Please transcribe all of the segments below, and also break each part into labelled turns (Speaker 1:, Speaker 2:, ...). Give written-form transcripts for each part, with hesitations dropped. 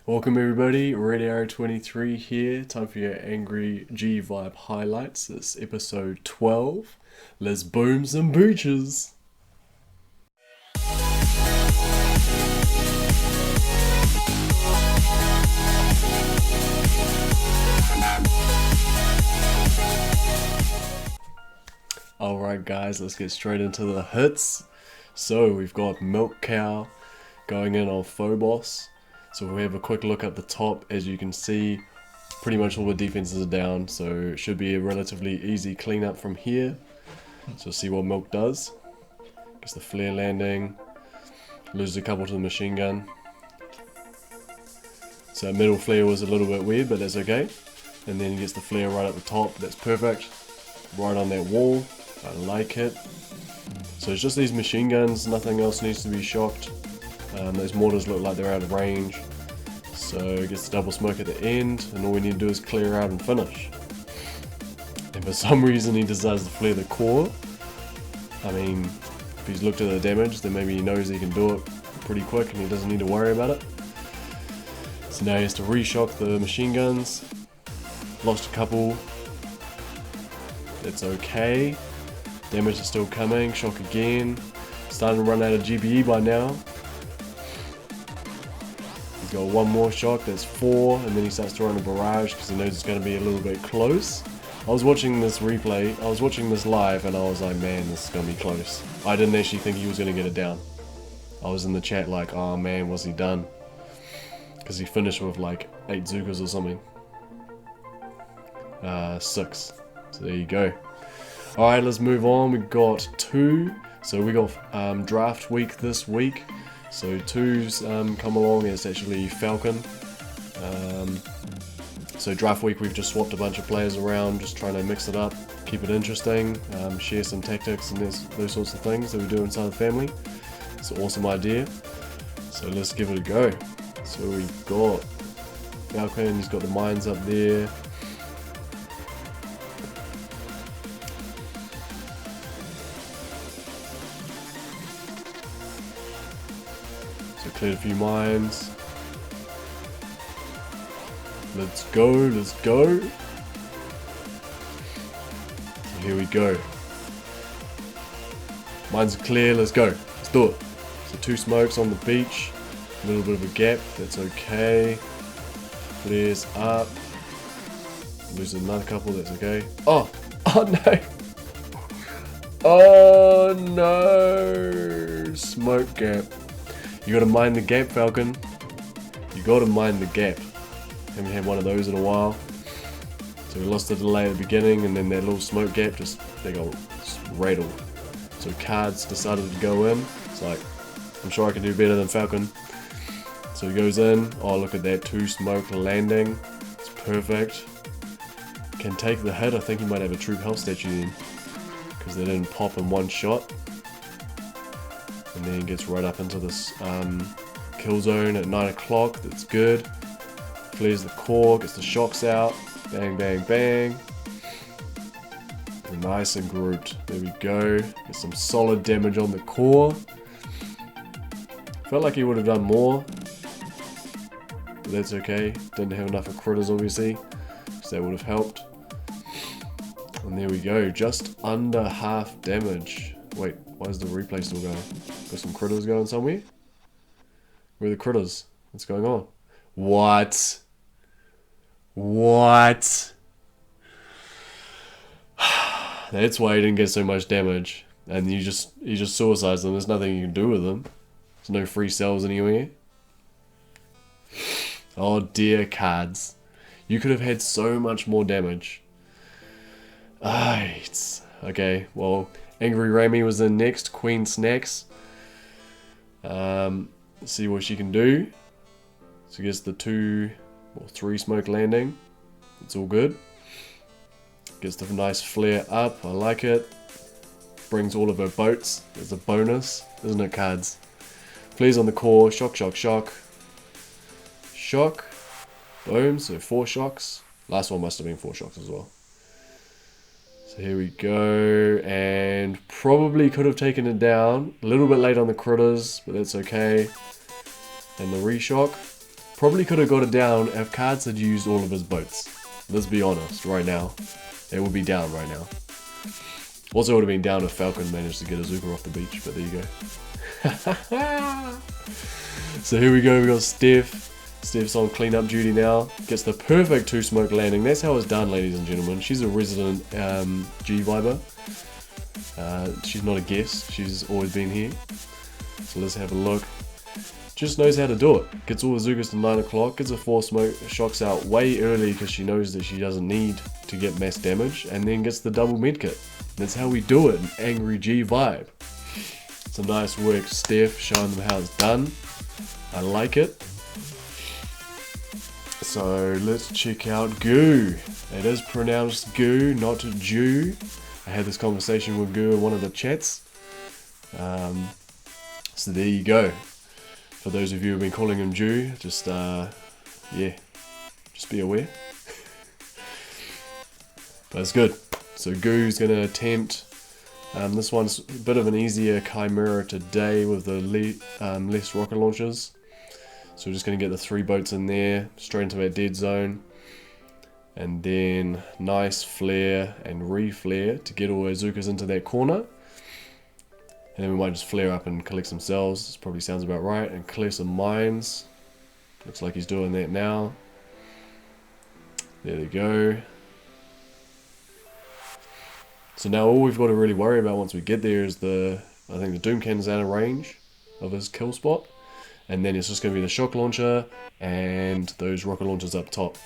Speaker 1: Welcome everybody, Ep12 here, time for your Angry G Vibe highlights. It's episode 12. Let's boom some booches! Alright guys, let's get straight into the hits. So we've got Milk Cow going in on Phobos. So we have a quick look at the top. As you can see, pretty much all the defenses are down, so it should be a relatively easy cleanup from here. So see what Milk does. Gets the flare landing, loses a couple to the machine gun. So middle flare was a little bit weird, but that's okay. And then he gets the flare right at the top, that's perfect. Right on that wall, I like it. So it's just these machine guns, nothing else needs to be shocked. Those mortars look like they're out of range. So gets the double smoke at the end, and all we need to do is clear out and finish. And for some reason he decides to flare the core. I mean, if he's looked at the damage, then maybe he knows he can do it pretty quick and he doesn't need to worry about it. So now he has to re-shock the machine guns. Lost a couple. That's okay. Damage is still coming. Shock again. Starting to run out of GPE by now. He's got one more shock, that's 4, and then he starts to run a barrage because he knows it's going to be a little bit close. I was watching this replay, I was watching this live, and I was like, man, this is going to be close. I didn't actually think he was going to get it down. I was in the chat like, oh man, was he done? Because he finished with like 8 Zookas or something. 6. So there you go. Alright, let's move on. We've got 2. So we got draft week this week. So 2's come along. It's actually Falcon. So draft week we've just swapped a bunch of players around, just trying to mix it up, keep it interesting, share some tactics and those sorts of things that we do inside the family. It's an awesome idea. So let's give it a go. So we've got Falcon, he's got the mines up there. So cleared a few mines. Let's go, let's go. So here we go. Mines are clear, let's go. Let's do it. So 2 smokes on the beach. A little bit of a gap, that's okay. Flares up. Lose another couple, that's okay. Oh! Oh no! Oh no! Smoke gap. You gotta mind the gap, Falcon. You gotta mind the gap. Haven't had one of those in a while. So we lost the delay at the beginning, and then that little smoke gap they got rattled. So cards decided to go in. It's like, I'm sure I can do better than Falcon. So he goes in. Oh, look at that 2 smoke landing. It's perfect. Can take the hit. I think he might have a troop health statue then, because they didn't pop in one shot. And then gets right up into this kill zone at 9 o'clock. That's good. Flares the core, gets the shocks out. Bang, bang, bang. And nice and grouped. There we go. Get some solid damage on the core. Felt like he would have done more, but that's okay. Didn't have enough of critters, obviously, so that would have helped. And there we go. Just under half damage. Wait, why is the replay still going? Got some critters going somewhere? Where are the critters? What's going on? What? What? That's why he didn't get so much damage. And you just suicides them. There's nothing you can do with them. There's no free cells anywhere. Oh dear, cards. You could have had so much more damage. Okay, well, Angry Rammy was in next. Queen Snacks. See what she can do. So gets the 3 smoke landing. It's all good. Gets the nice flare up. I like it. Brings all of her boats. There's a bonus, isn't it, cards? Flares on the core. Shock, shock, shock. Shock. Boom. So 4 shocks. Last one must have been 4 shocks as well. So here we go, and probably could have taken it down. A little bit late on the critters, but that's okay. And the reshock, Probably could have got it down if Cards had used all of his boats. Let's be honest, right now. It would be down right now. Also would have been down if Falcon managed to get a Zooka off the beach, but there you go. So here we go, we got Stef. Stef's on cleanup duty now. Gets the perfect 2-smoke landing. That's how it's done, ladies and gentlemen. She's a resident G Viber. She's not a guest, she's always been here. So let's have a look. Just knows how to do it. Gets all the Zookas to 9 o'clock, gets a 4-smoke, shocks out way early because she knows that she doesn't need to get mass damage, and then gets the double medkit. That's how we do it in Angry G Vibe. Some nice work, Stef, showing them how it's done. I like it. So let's check out Goo. It is pronounced Goo, not Jew. I had this conversation with Goo in one of the chats. So there you go. For those of you who have been calling him Jew, just yeah, just be aware. But it's good. So Goo's going to attempt, this one's a bit of an easier Chimera today with the less rocket launchers. So we're just going to get the 3 boats in there, straight into our dead zone. And then nice flare and re-flare to get all our Zookas into that corner. And then we might just flare up and collect some cells. This probably sounds about right. And clear some mines. Looks like he's doing that now. There we go. So now all we've got to really worry about once we get there is I think the Doom Cannon's out of range of his kill spot. And then it's just going to be the shock launcher and those rocket launchers up top.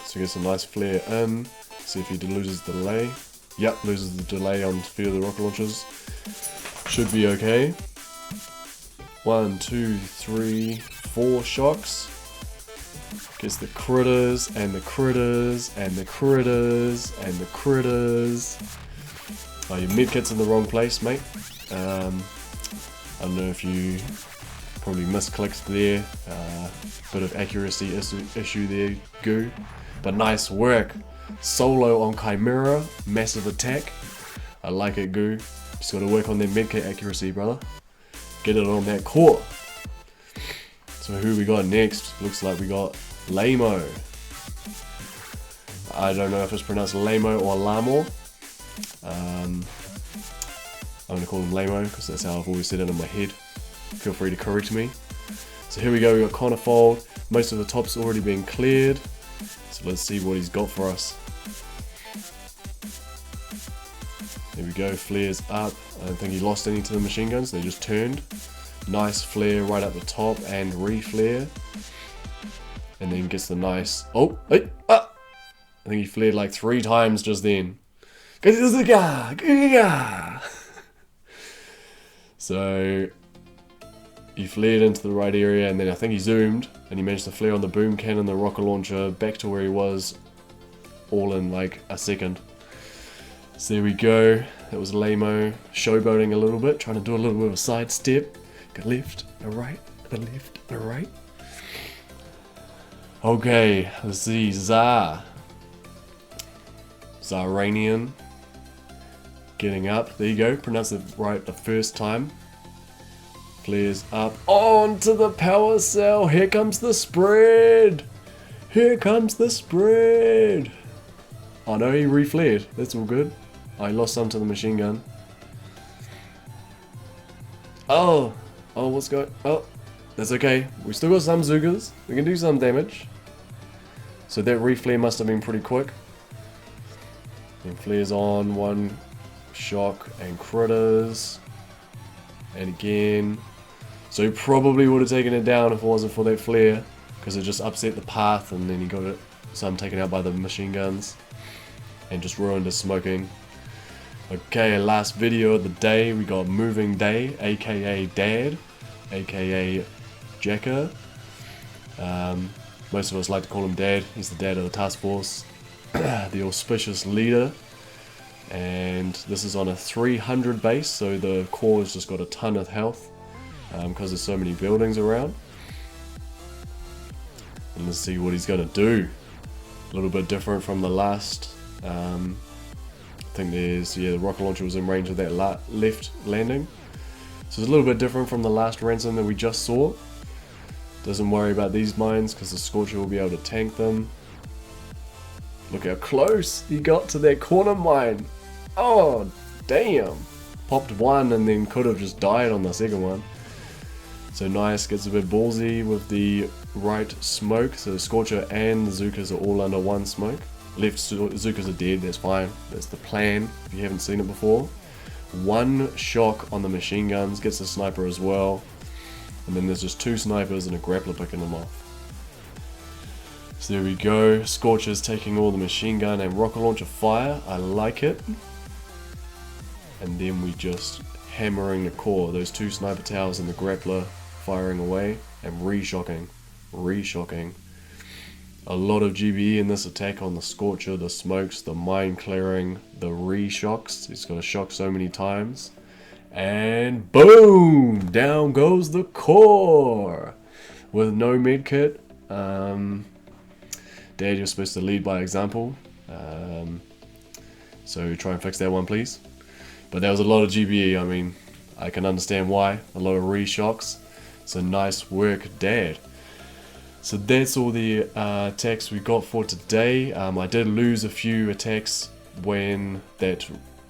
Speaker 1: So get some nice flare in. See if he loses the delay. Yep, loses the delay on a few of the rocket launchers. Should be okay. 1, 2, 3, 4 shocks. Gets the critters and the critters and the critters and the critters. Oh, your medkit's in the wrong place, mate. I don't know if you probably misclicked there. Bit of accuracy issue there, Goo. But nice work. Solo on Chimera. Massive attack. I like it, Goo. Just got to work on that medkit accuracy, brother. Get it on that core. So who we got next? Looks like we got Lamo. I don't know if it's pronounced Lamo or Lamo. I'm going to call him Lamo because that's how I've always said it in my head. Feel free to correct me. So here we go, we got Conifold. Most of the top's already been cleared. So let's see what he's got for us. There we go, flares up. I don't think he lost any to the machine guns, they just turned. Nice flare right at the top and re-flare. And then gets the nice... Oh! Hey! Ah! I think he flared like 3 times just then. So... he flared into the right area and then I think he zoomed. And he managed to flare on the boom cannon, the rocket launcher, back to where he was. All in like a second. So there we go. That was Lamo showboating a little bit, trying to do a little bit of a sidestep. Go left, a right, a left, a right. Okay, let's see. Xar. Xaranian. Getting up. There you go. Pronounce it right the first time. Flares up. Onto the power cell. Here comes the spread. Here comes the spread. Oh no, he re-flared. That's all good. I lost some to the machine gun. Oh, what's going? Oh, that's okay. We still got some Zookas. We can do some damage. So that re-flare must have been pretty quick. And flares on, 1 shock and critters. And again. So he probably would have taken it down if it wasn't for that flare. Because it just upset the path and then he got it. Some taken out by the machine guns. And just ruined his smoking. Okay, last video of the day, we got MovingDay, aka Dad, aka Jacker. Most of us like to call him Dad. He's the dad of the task force, the auspicious leader. And this is on a 300 base, so the core has just got a ton of health because there's so many buildings around. And let's see what he's gonna do. A little bit different from the last. I think there's, yeah, the rocket launcher was in range of that left landing. So it's a little bit different from the last Ransom that we just saw. Doesn't worry about these mines because the Scorcher will be able to tank them. Look how close he got to that corner mine. Oh, damn. Popped one and then could have just died on the second one. So nice, gets a bit ballsy with the right smoke. So the Scorcher and the Zookas are all under one smoke. Left Zookas are dead, that's fine. That's the plan if you haven't seen it before. One shock on the machine guns, gets the sniper as well. And then there's just two snipers and a grappler picking them off. So there we go, Scorcher's taking all the machine gun and rocket launcher fire, I like it. And then we just hammering the core, those two sniper towers and the grappler firing away and re-shocking. A lot of GBE in this attack on the Scorcher, the smokes, the mine clearing, the re-shocks, he's got to shock so many times. And boom! Down goes the core! With no medkit. Dad, you're supposed to lead by example, so try and fix that one please. But there was a lot of GBE, I mean, I can understand why, a lot of re-shocks, so nice work Dad. So that's all the attacks we got for today. I did lose a few attacks when that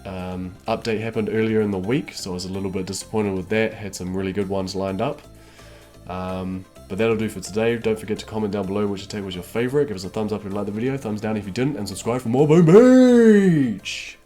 Speaker 1: update happened earlier in the week, so I was a little bit disappointed with that, had some really good ones lined up. But that'll do for today. Don't forget to comment down below which attack was your favourite. Give us a thumbs up if you liked the video, thumbs down if you didn't, and subscribe for more Boom Beach!